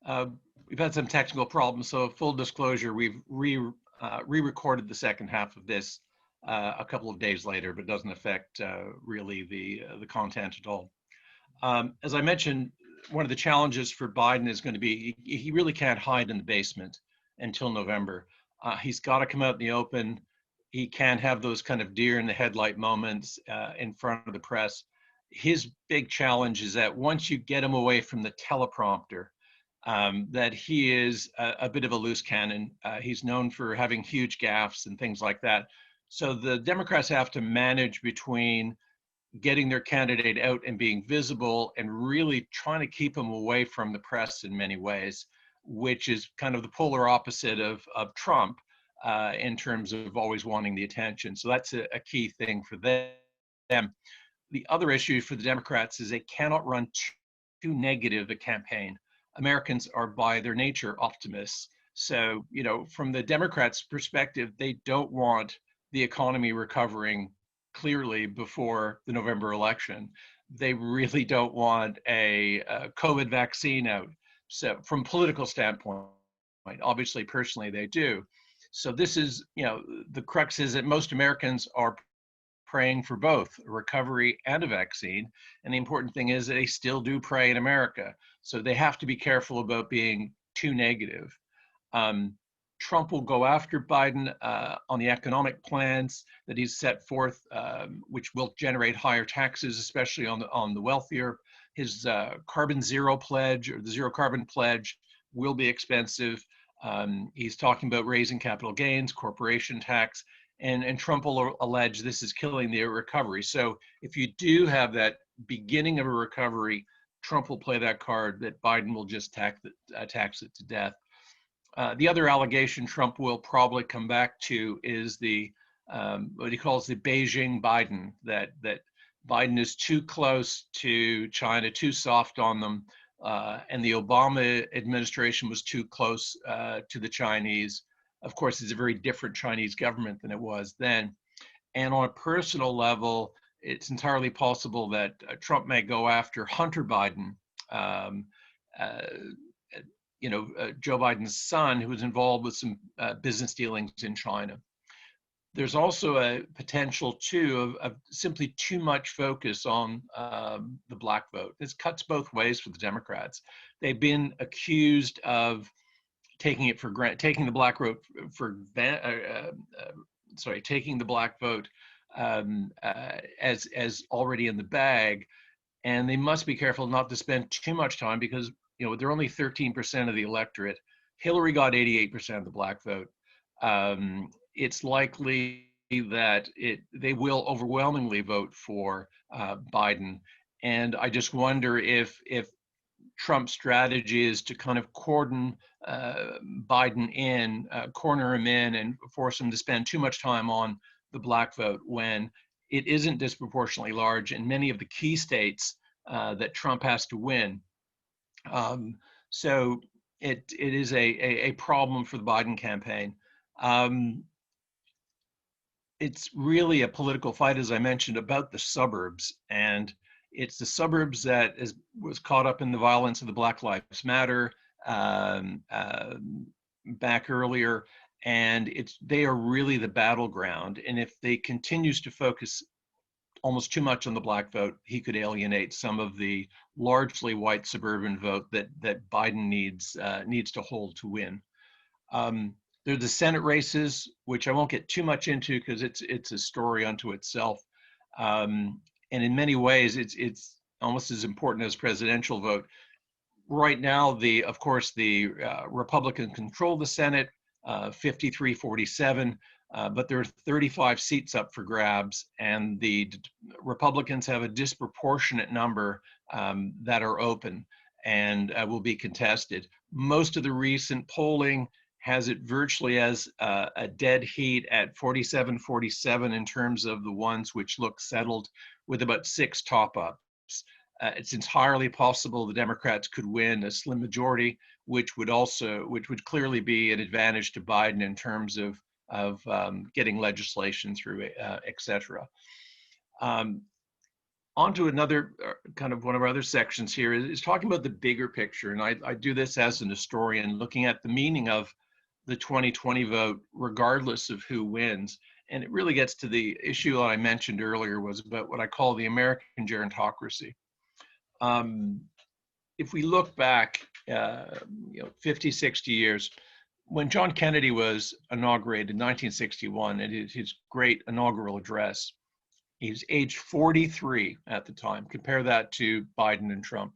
Uh, we've had some technical problems, so full disclosure, we've re-recorded the second half of this a couple of days later, but doesn't affect really the content at all. As I mentioned, one of the challenges for Biden is going to be he really can't hide in the basement until November. He's got to come out in the open. He can't have those kind of deer in the headlight moments in front of the press. His big challenge is that once you get him away from the teleprompter, that he is a bit of a loose cannon. He's known for having huge gaffes and things like that. So the Democrats have to manage between getting their candidate out and being visible and really trying to keep him away from the press in many ways, which is kind of the polar opposite of Trump in terms of always wanting the attention. So that's a key thing for them. The other issue for the Democrats is they cannot run too negative a campaign. Americans are by their nature optimists. So, from the Democrats' perspective, they don't want the economy recovering clearly before the November election. They really don't want a COVID vaccine out. So, from political standpoint, obviously, personally, they do. So this is, the crux is that most Americans are praying for both a recovery and a vaccine. And the important thing is that they still do pray in America. So they have to be careful about being too negative. Um, Trump will go after Biden on the economic plans that he's set forth, which will generate higher taxes, especially on the wealthier. His carbon zero pledge or the zero carbon pledge will be expensive. He's talking about raising capital gains, corporation tax, and Trump will allege this is killing the recovery. So if you do have that beginning of a recovery, Trump will play that card that Biden will just tax it to death. The other allegation Trump will probably come back to is the what he calls the Beijing Biden, that Biden is too close to China, too soft on them, and the Obama administration was too close to the Chinese. Of course, it's a very different Chinese government than it was then. And on a personal level, it's entirely possible that Trump may go after Hunter Biden, um, uh, Joe Biden's son, who was involved with some business dealings in China. There's also a potential, too, of simply too much focus on the black vote. This cuts both ways for the Democrats. They've been accused of taking it for granted, taking the black vote taking the black vote as already in the bag, and they must be careful not to spend too much time because they're only 13% of the electorate. Hillary got 88% of the black vote. It's likely that they will overwhelmingly vote for Biden, and I just wonder if Trump's strategy is to kind of cordon Biden in, corner him in, and force him to spend too much time on the black vote when it isn't disproportionately large in many of the key states that Trump has to win. So it is a problem for the Biden campaign. It's really a political fight, as I mentioned, about the suburbs, and it's the suburbs that was caught up in the violence of the Black Lives Matter back earlier, and they are really the battleground. And if they continues to focus almost too much on the black vote, he could alienate some of the largely white suburban vote that Biden needs to hold to win. There's the Senate races, which I won't get too much into because it's a story unto itself. And in many ways, it's almost as important as presidential vote. Right now, of course, the Republicans control the Senate, 53-47, but there are 35 seats up for grabs, and the Republicans have a disproportionate number that are open and will be contested. Most of the recent polling has it virtually as a dead heat at 47-47 in terms of the ones which look settled, with about 6 top-ups. It's entirely possible the Democrats could win a slim majority, which would clearly be an advantage to Biden in terms of getting legislation through, et cetera. On to another kind of one of our other sections here is talking about the bigger picture. And I do this as an historian, looking at the meaning of the 2020 vote, regardless of who wins. And it really gets to the issue that I mentioned earlier, was about what I call the American gerontocracy. If we look back, 50, 60 years, when John Kennedy was inaugurated in 1961, and his great inaugural address, he was age 43 at the time. Compare that to Biden and Trump.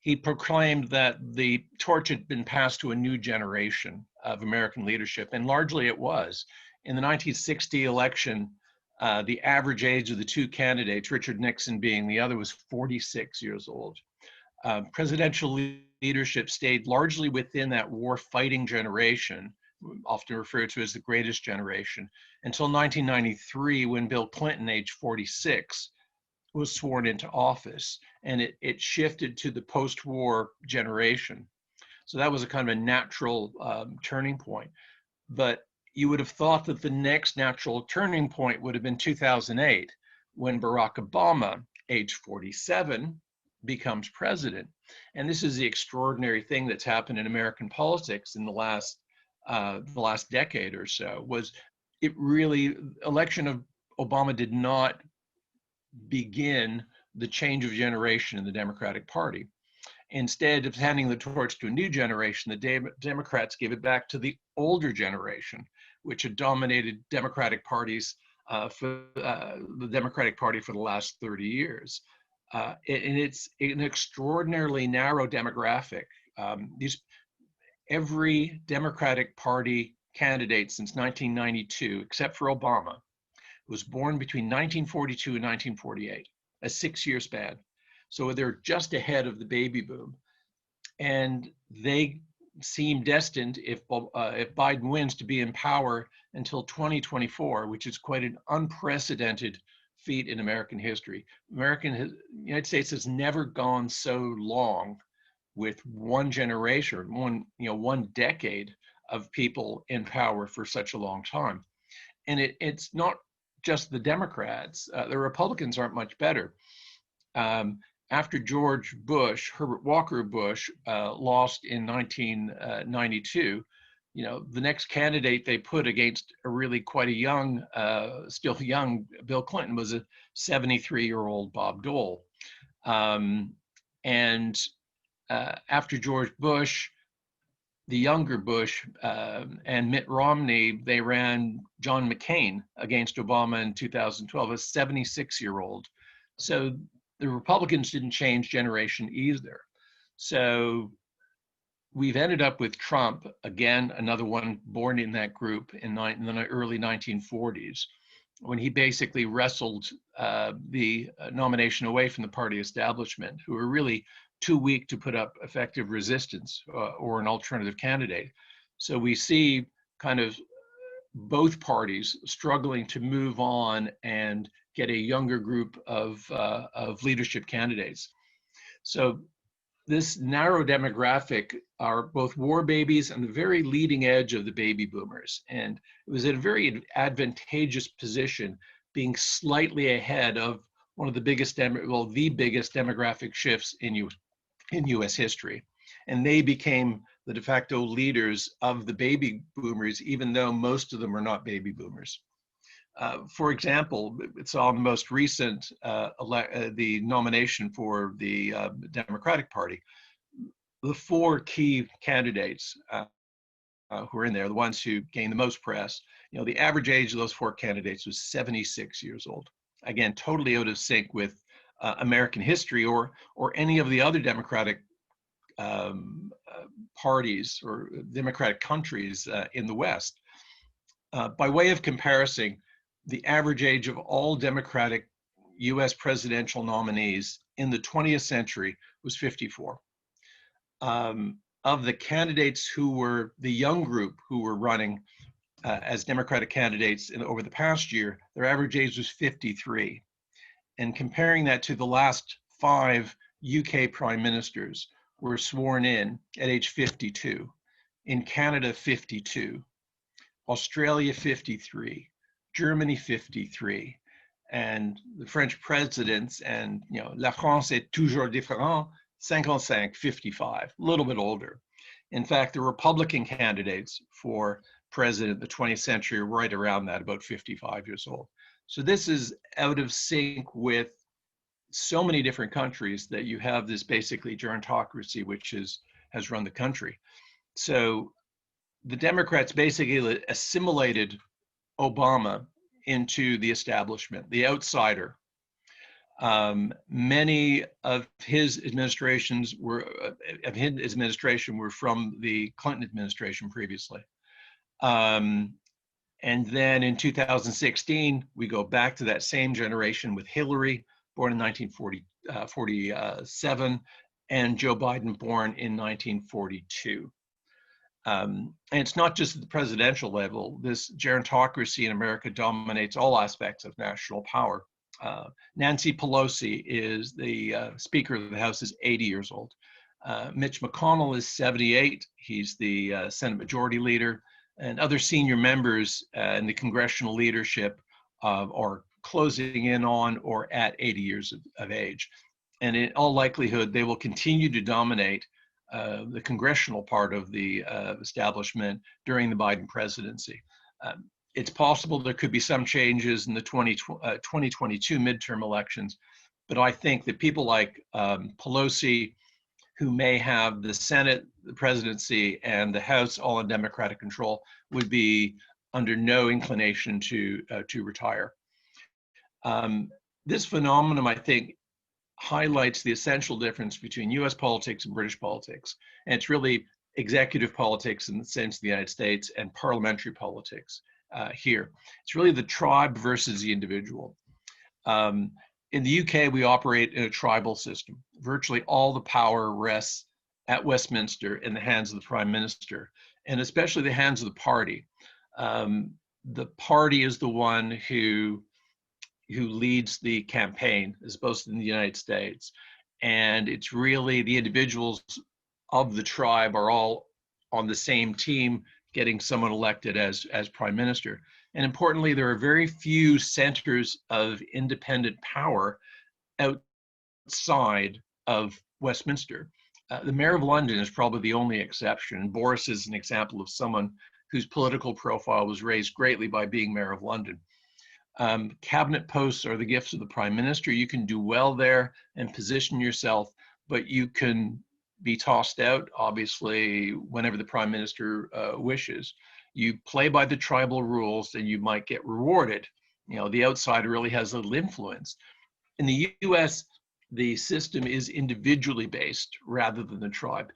He proclaimed that the torch had been passed to a new generation of American leadership, and largely it was. In the 1960 election, the average age of the two candidates, Richard Nixon being the other, was 46 years old. Presidential leadership stayed largely within that war-fighting generation, often referred to as the greatest generation, until 1993, when Bill Clinton, age 46, was sworn into office, and it shifted to the post-war generation. So that was a kind of a natural turning point. But you would have thought that the next natural turning point would have been 2008, when Barack Obama, age 47, becomes president. And this is the extraordinary thing that's happened in American politics in the last decade or so. Was it really, election of Obama did not begin the change of generation in the Democratic Party. Instead of handing the torch to a new generation, the Democrats gave it back to the older generation, which had dominated Democratic parties for the Democratic Party for the last 30 years. And it's an extraordinarily narrow demographic. Every Democratic Party candidate since 1992, except for Obama, was born between 1942 and 1948, a 6-year span. So they're just ahead of the baby boom. And they seem destined, if Biden wins, to be in power until 2024, which is quite an unprecedented feat in American history. The United States has never gone so long with one generation, one decade of people in power for such a long time. And it's not just the Democrats. The Republicans aren't much better. After George Bush, Herbert Walker Bush, lost in 1992, the next candidate they put against a really quite a young, still young Bill Clinton was a 73-year-old Bob Dole. After George Bush, the younger Bush and Mitt Romney, they ran John McCain against Obama in 2012, a 76-year-old. So the Republicans didn't change generation either. So we've ended up with Trump, again, another one born in that group in the early 1940s, when he basically wrestled the nomination away from the party establishment, who were really too weak to put up effective resistance or an alternative candidate. So we see kind of both parties struggling to move on and get a younger group of leadership candidates. So this narrow demographic are both war babies and the very leading edge of the baby boomers. And it was at a very advantageous position, being slightly ahead of one of the biggest, the biggest demographic shifts in US history. And they became the de facto leaders of the baby boomers, even though most of them are not baby boomers. For example, it's on the most recent, the nomination for the Democratic Party. The four key candidates who are in there, the ones who gained the most press, the average age of those four candidates was 76 years old. Again, totally out of sync with American history or any of the other Democratic parties or Democratic countries in the West. By way of comparison, the average age of all Democratic US presidential nominees in the 20th century was 54. Of the candidates who were the young group who were running as Democratic candidates over the past year, their average age was 53. And comparing that to the last 5 UK prime ministers were sworn in at age 52, in Canada 52, Australia 53, Germany 53, and the French presidents, and La France est toujours différente, 55, 55, a little bit older. In fact, the Republican candidates for president of the 20th century are right around that, about 55 years old. So this is out of sync with so many different countries that you have this basically gerontocracy, which has run the country. So the Democrats basically assimilated Obama into the establishment, the outsider. Many of his administration were from the Clinton administration previously. And then in 2016, we go back to that same generation with Hillary, born in 1947, and Joe Biden, born in 1942. And it's not just at the presidential level. This gerontocracy in America dominates all aspects of national power. Nancy Pelosi is the Speaker of the House, is 80 years old. Mitch McConnell is 78. He's the Senate Majority Leader. And other senior members in the congressional leadership are closing in on or at 80 years of age. And in all likelihood, they will continue to dominate the congressional part of the establishment during the Biden presidency. It's possible there could be some changes in the 2022 midterm elections, but I think that people like Pelosi, who may have the Senate, the presidency, and the House all in Democratic control, would be under no inclination to retire. This phenomenon, I think, highlights the essential difference between US politics and British politics. And it's really executive politics in the sense of the United States and parliamentary politics here. It's really the tribe versus the individual. In the UK, we operate in a tribal system. Virtually all the power rests at Westminster in the hands of the Prime Minister, and especially the hands of the party. The party is the one who leads the campaign, as opposed to in the United States. And it's really the individuals of the tribe are all on the same team, getting someone elected as Prime Minister. And importantly, there are very few centers of independent power outside of Westminster. The Mayor of London is probably the only exception. Boris is an example of someone whose political profile was raised greatly by being Mayor of London. Cabinet posts are the gifts of the Prime Minister. You can do well there and position yourself, but you can be tossed out, obviously, whenever the Prime Minister wishes. You play by the tribal rules, and you might get rewarded. The outsider really has little influence. In the US, the system is individually based rather than the tribe.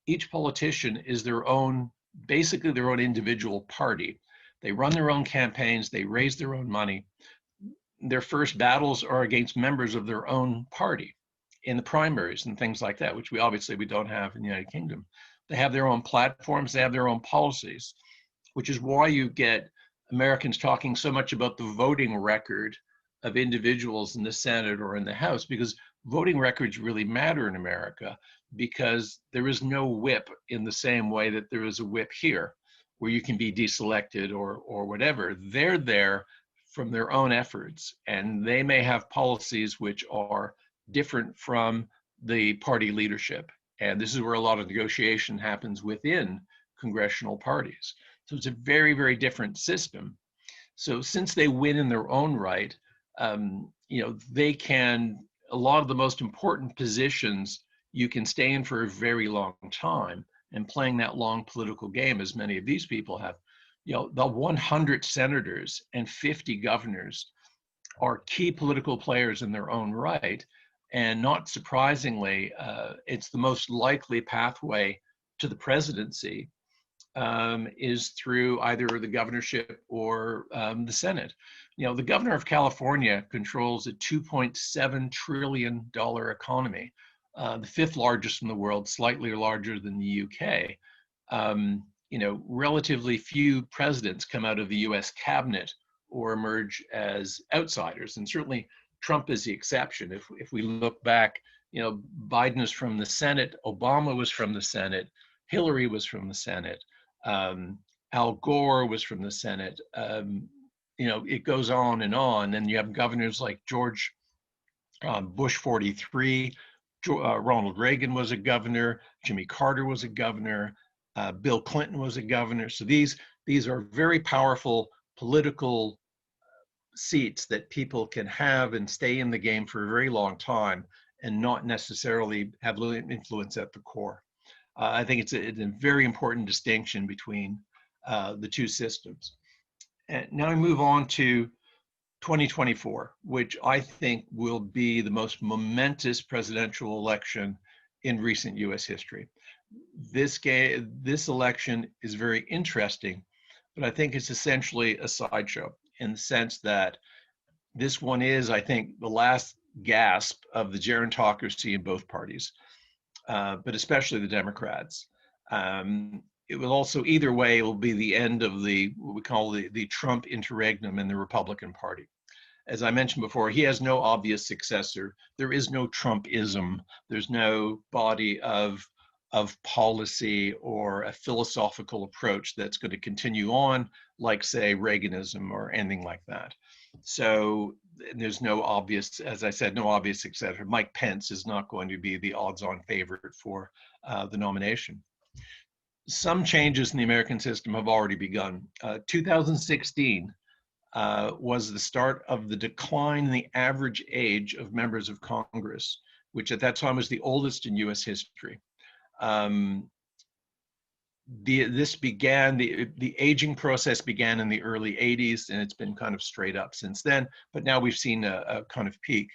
Each politician is basically their own individual party. They run their own campaigns, they raise their own money. Their first battles are against members of their own party in the primaries and things like that, which we don't have in the United Kingdom. They have their own platforms, they have their own policies, which is why you get Americans talking so much about the voting record of individuals in the Senate or in the House, because voting records really matter in America, because there is no whip in the same way that there is a whip here, where you can be deselected or whatever. They're there from their own efforts, and they may have policies which are different from the party leadership. And this is where a lot of negotiation happens within congressional parties. So it's a very, very different system. So since they win in their own right, they can, a lot of the most important positions you can stay in for a very long time. And playing that long political game, as many of these people have, the 100 senators and 50 governors are key political players in their own right. And not surprisingly, it's the most likely pathway to the presidency is through either the governorship or the Senate. The governor of California controls a $2.7 trillion economy. The fifth largest in the world, slightly larger than the UK. Relatively few presidents come out of the US cabinet or emerge as outsiders. And certainly Trump is the exception. If we look back, Biden is from the Senate, Obama was from the Senate, Hillary was from the Senate, Al Gore was from the Senate, it goes on and on. And you have governors like George Bush 43, Ronald Reagan was a governor, Jimmy Carter was a governor, Bill Clinton was a governor. So these are very powerful political seats that people can have and stay in the game for a very long time and not necessarily have influence at the core. I think it's a very important distinction between the two systems. And now I move on to 2024, which I think will be the most momentous presidential election in recent US history. This election is very interesting, but I think it's essentially a sideshow in the sense that this one is, I think, the last gasp of the gerontocracy in both parties, but especially the Democrats. It will also, either way, it will be the end of what we call the Trump interregnum in the Republican Party. As I mentioned before, he has no obvious successor. There is no Trumpism. There's no body of policy or a philosophical approach that's going to continue on, like, say, Reaganism or anything like that. So there's no obvious, as I said, no obvious successor. Mike Pence is not going to be the odds-on favorite for the nomination. Some changes in the American system have already begun. 2016 was the start of the decline in the average age of members of Congress, which at that time was the oldest in US history. The aging process began in the early 80s, and it's been kind of straight up since then, but now we've seen a kind of peak.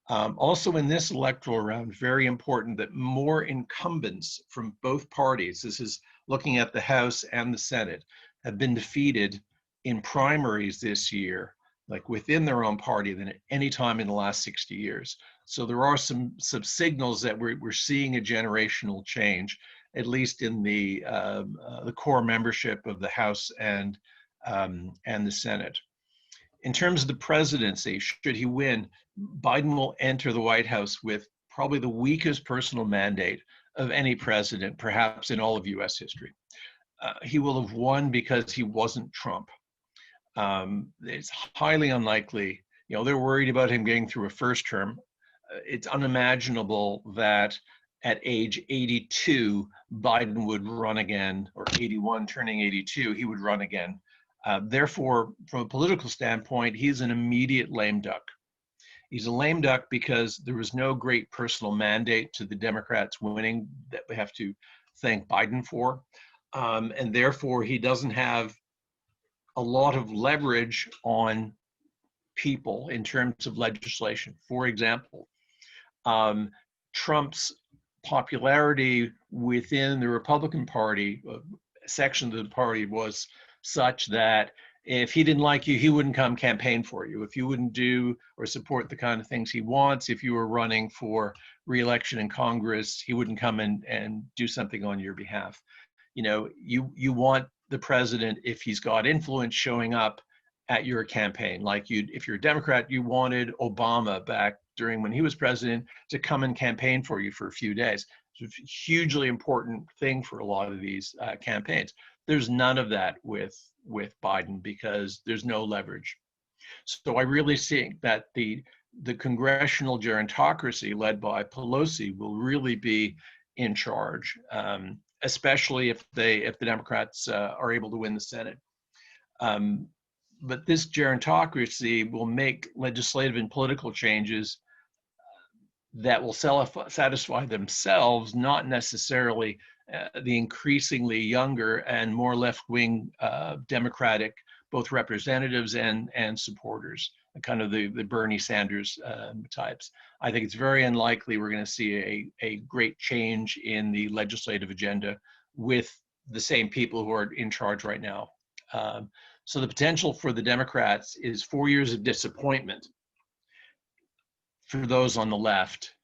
Also in this electoral round, very important that more incumbents from both parties, this is looking at the House and the Senate, have been defeated in primaries this year, like within their own party, than at any time in the last 60 years. So there are some signals that we're seeing a generational change, at least in the core membership of the House and the Senate. In terms of the presidency, should he win, Biden will enter the White House with probably the weakest personal mandate of any president, perhaps in all of US history. He will have won because he wasn't Trump. It's highly unlikely, they're worried about him getting through a first term. It's unimaginable that at age 82, Biden would run again, or 81 turning 82, he would run again. Therefore, from a political standpoint, he's an immediate lame duck. He's a lame duck because there was no great personal mandate to the Democrats winning that we have to thank Biden for. And therefore, he doesn't have a lot of leverage on people in terms of legislation. For example, Trump's popularity within the Republican Party, section of the party, was such that if he didn't like you, he wouldn't come campaign for you. If you wouldn't do or support the kind of things he wants, if you were running for re-election in Congress, he wouldn't come and do something on your behalf. You want the president, if he's got influence, showing up at your campaign. Like if you're a Democrat, you wanted Obama back during when he was president to come and campaign for you for a few days. It's a hugely important thing for a lot of these campaigns. There's none of that with Biden because there's no leverage. So I really think that the congressional gerontocracy led by Pelosi will really be in charge, especially if the Democrats are able to win the Senate. But this gerontocracy will make legislative and political changes that will satisfy themselves, not necessarily the increasingly younger and more left-wing Democratic, both representatives and supporters, kind of the Bernie Sanders types. I think it's very unlikely we're going to see a great change in the legislative agenda with the same people who are in charge right now. So the potential for the Democrats is 4 years of disappointment for those on the left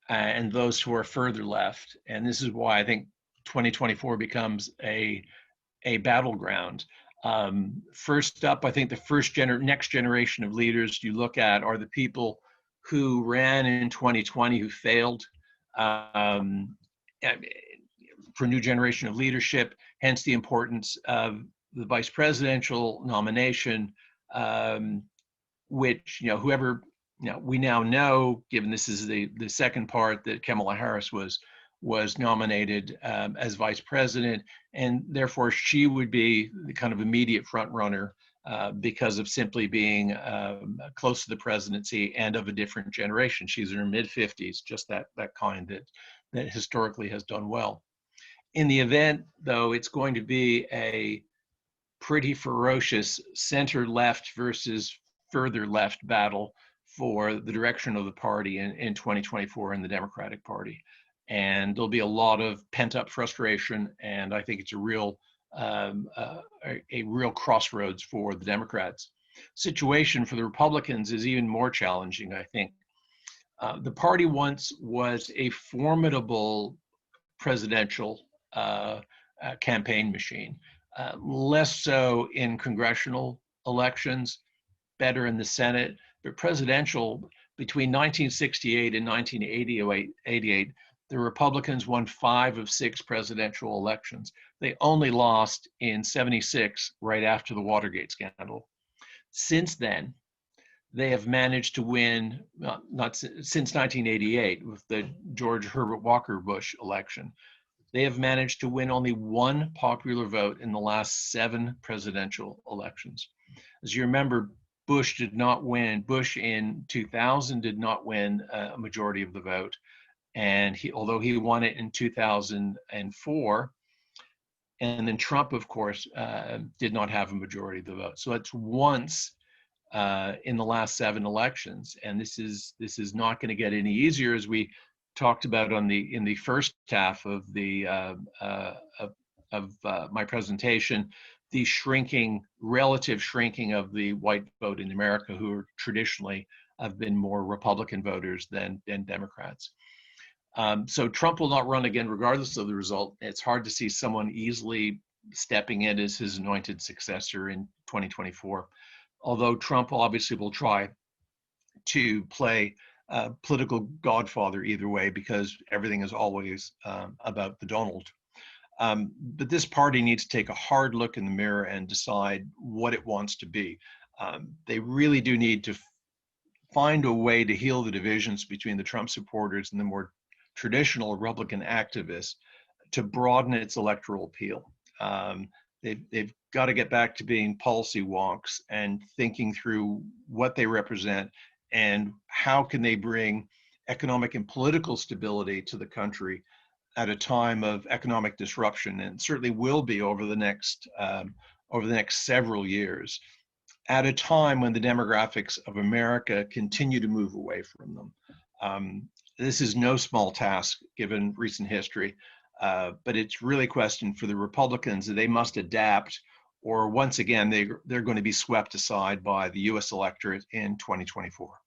and those who are further left. And this is why I think 2024 becomes a battleground. First up, I think the next generation of leaders you look at are the people who ran in 2020 who failed for a new generation of leadership, hence the importance of the vice presidential nomination um, which, whoever, we now know, given this is the second part, that Kamala Harris was nominated as vice president, and therefore she would be the kind of immediate front runner because of simply being close to the presidency and of a different generation. She's in her mid-50s, just that kind that historically has done well. In the event, though, it's going to be a pretty ferocious center left versus further left battle for the direction of the party in 2024 in the Democratic Party. And there'll be a lot of pent up frustration. And I think it's a real crossroads for the Democrats. Situation for the Republicans is even more challenging, I think. The party once was a formidable presidential campaign machine. Less so in congressional elections, better in the Senate, but presidential, between 1968 and 1988, the Republicans won 5 of 6 presidential elections. They only lost in 76, right after the Watergate scandal. Since then, they have managed to win, not since 1988 with the George Herbert Walker Bush election. They have managed to win only 1 popular vote in the last 7 presidential elections. As you remember, Bush did not win. Bush in 2000 did not win a majority of the vote. And although he won it in 2004, and then Trump, of course, did not have a majority of the vote. So it's once in the last 7 elections. And this is not going to get any easier, as we talked about in the first half of my presentation. The relative shrinking of the white vote in America, who are traditionally have been more Republican voters than Democrats. So Trump will not run again, regardless of the result. It's hard to see someone easily stepping in as his anointed successor in 2024. Although Trump obviously will try to play political godfather either way, because everything is always about the Donald. But this party needs to take a hard look in the mirror and decide what it wants to be. They really do need to find a way to heal the divisions between the Trump supporters and the more traditional Republican activists to broaden its electoral appeal. They've got to get back to being policy wonks and thinking through what they represent and how can they bring economic and political stability to the country at a time of economic disruption, and certainly will be over the next several years, at a time when the demographics of America continue to move away from them. This is no small task given recent history, but it's really a question for the Republicans that they must adapt, or once again they're going to be swept aside by the U.S. electorate in 2024.